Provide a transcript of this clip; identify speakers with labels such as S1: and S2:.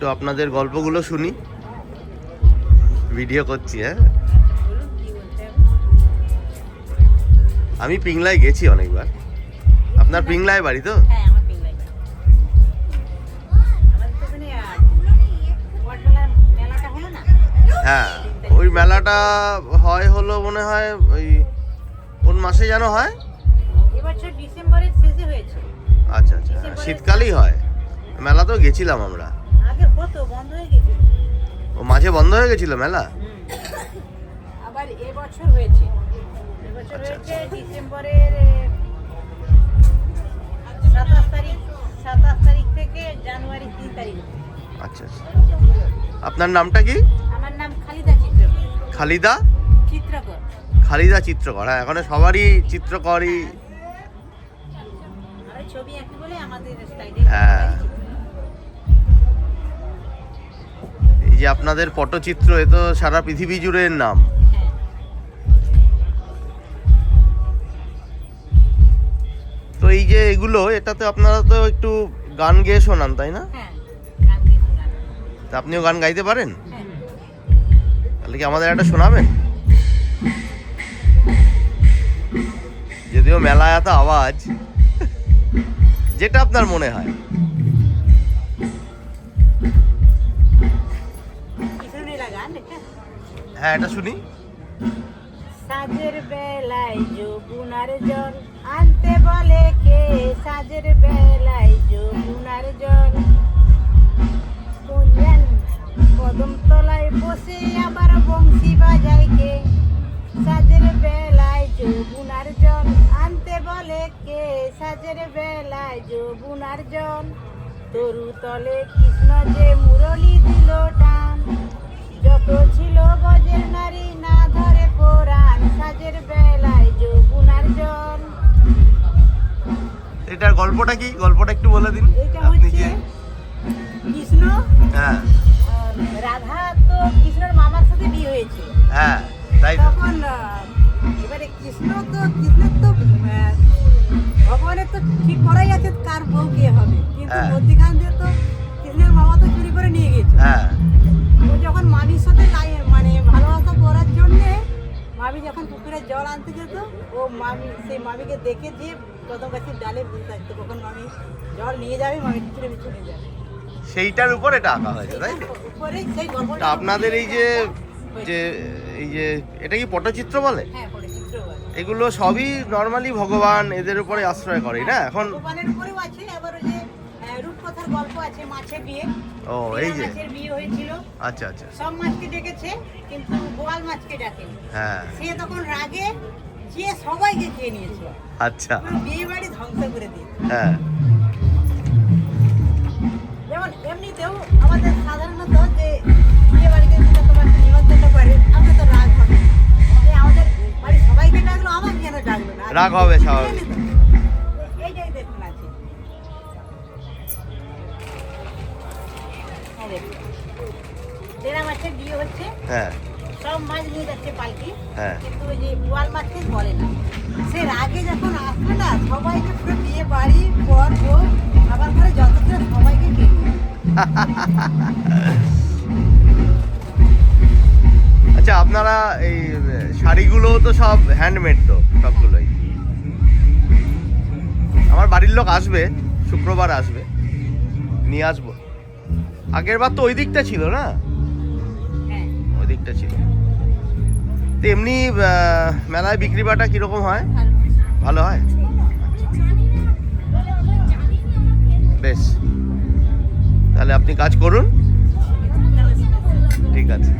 S1: একটু আপনাদের গল্পগুলো শুনি, ভিডিও করছি। হ্যাঁ, আমি পিংলায় গেছি অনেকবার। আপনার পিংলায় বাড়ি তো?
S2: হ্যাঁ, আমার পিংলায় বাড়ি। আমাদের তো ওখানে ওয়াটমেলার মেলাটা হলো না?
S1: হ্যাঁ, ওই মেলাটা হলো মনে হয় ওই কোন মাসে যেন হয়?
S2: এবছর ডিসেম্বরের শেষে হয়েছে।
S1: আচ্ছা আচ্ছা, শীতকালেই হয় মেলা, তো গেছিলাম আমরা।
S2: আগে হতো, বন্ধ হয়ে গেছে।
S1: ও মাঝে বন্ধ হয়ে গেছিল মেলা?
S2: আবার এবছর হয়েছে। এবছর
S1: আচ্ছা,
S2: হয়েছে ডিসেম্বরের 27 তারিখ থেকে জানুয়ারি 3 তারিখ।
S1: আচ্ছা আচ্ছা। আপনার নামটা কি?
S2: আমার নাম খালিদা চিত্রকর।
S1: খালিদা
S2: চিত্রকর।
S1: খালিদা চিত্রকর। হ্যাঁ, এখন সবারই চিত্রকরই।
S2: আর ছবি আঁকি বলে আমাদের স্টাইলে।
S1: হ্যাঁ, এই যে আপনাদের পটচিত্র, এ তো সারা পৃথিবী জুড়ে এর নাম।
S2: হ্যাঁ।
S1: তো এই যে এগুলো, এটাতে আপনারা তো একটু গান গেয়ে শোনান, তাই না?
S2: হ্যাঁ, গান গেয়ে শোনান।
S1: তা আপনিও গান গাইতে পারেন?
S2: হ্যাঁ।
S1: তাহলে কি আমাদের একটা শোনাবেন? যদিও মেলায় এত আওয়াজ, যেটা আপনার মনে হয়।
S2: কিশোরীলা গান এটা?
S1: হ্যাঁ, এটা শুনি।
S2: সাজের বেলায় যৌবনার জল আনতে বলে কে? সাজের বেলায় যৌবনার জল কোন কদম তলায় বসে আবার বংশী বাজায় কে? সাজের বেলায় যৌবনার জল আনতে বলে কে? সাজের বেলায় যৌবনার জল তরু তলে কৃষ্ণ যে মুরলি দিল টান, যত ছিল গজের নারী না ধরে কোরআন, সাজের বেলায় যৌবনার জল।
S1: এটার গল্পটা কি? গল্পটা একটু বলে দিন
S2: এটা
S1: আপনি
S2: হচ্ছে
S1: যে।
S2: কৃষ্ণ,
S1: হ্যাঁ
S2: রাধা তো কৃষ্ণর মামার সাথে বিয়ে হয়েছে।
S1: হ্যাঁ, তাই তো।
S2: তখন এবারে কৃষ্ণর তো ভগবানের তো ঠিক করাই আছে কার বউ কে হবে, কিন্তু
S1: হ্যাঁ।
S2: মধ্যিখান দিয়ে তো কৃষ্ণের মামা তো চুরি করে নিয়ে গেছে।
S1: হ্যাঁ
S2: ও যখন মামির সাথে মানে ভালোবাসা করার জন্যে মামি যখন পুকুরে জল আনতে যেত, ও সেই মামিকে দেখে যে কদম গাছের ডালে বসে থাকতো, কখন মামি জল নিয়ে যাবে, মামি পিছনে পিছনে যাবে।
S1: সেইটার উপর এটা আঁকা হয়েছে, তাই তো?
S2: উপরে সেই
S1: তা
S2: গল্পটা
S1: আপনাদের এই যে যে এই যে এটা কি পটচিত্র বলে?
S2: হ্যাঁ, পরে চিত্র বলে।
S1: এগুলো সবই নর্মালি ভগবান এদের উপরে আশ্রয় করে না এখন?
S2: ভগবানের উপরেও আছে, আবার ওই যে রূপকথার গল্প আছে, মাছের বিয়ে।
S1: ও, এই যে।
S2: মাছের বিয়ে হয়েছিল।
S1: আচ্ছা আচ্ছা।
S2: সব মাছকে ডেকেছে, কিন্তু বোয়াল মাছকে ডাকেনি।
S1: হ্যাঁ,
S2: সে তখন রাগে যে সবাইকে খেয়ে নিয়েছে,
S1: আচ্ছা।
S2: পুরো বিয়ে বাড়ি ধ্বংস করে দিয়ে।
S1: হ্যাঁ
S2: যেমন এমনিতেও আমাদের সাধারণত যে বিয়ে বাড়িতে তোমার নিমন্ত্রণ করে, আমাদের তো রাগ হবে যে আমাদের বাড়ি সবাইকে ডাকলো, আমার কেন ডাকলো না?
S1: রাগ হবে স্বাভাবিক।
S2: এই যে দেখুন আছে, দেড়া মাছের বিয়ে হচ্ছে,
S1: হ্যাঁ
S2: সব মাছ নিয়ে যাচ্ছে পালকি,
S1: হ্যাঁ।
S2: কিন্তু ওই যে বোয়াল মাছকে বলে না। সে রাগে যখন আসবে না, সবাইকে পুরো বিয়ে বাড়ি পর আবার করে যত সবাইকে কেটে।
S1: আচ্ছা, আপনারা এই শাড়িগুলো তো সব হ্যান্ডমেড তো সবগুলোই? আমার বাড়ির লোক আসবে, শুক্রবার আসবে, নিয়ে আসবো। আগের বার তো ওই দিকটা ছিল না?
S2: হ্যাঁ,
S1: ওই দিকটা ছিল। তো এমনি মেলায় বিক্রি বাটা কিরকম হয়? ভালো হয়? বেশ, তাহলে আপনি কাজ করুন। ঠিক আছে।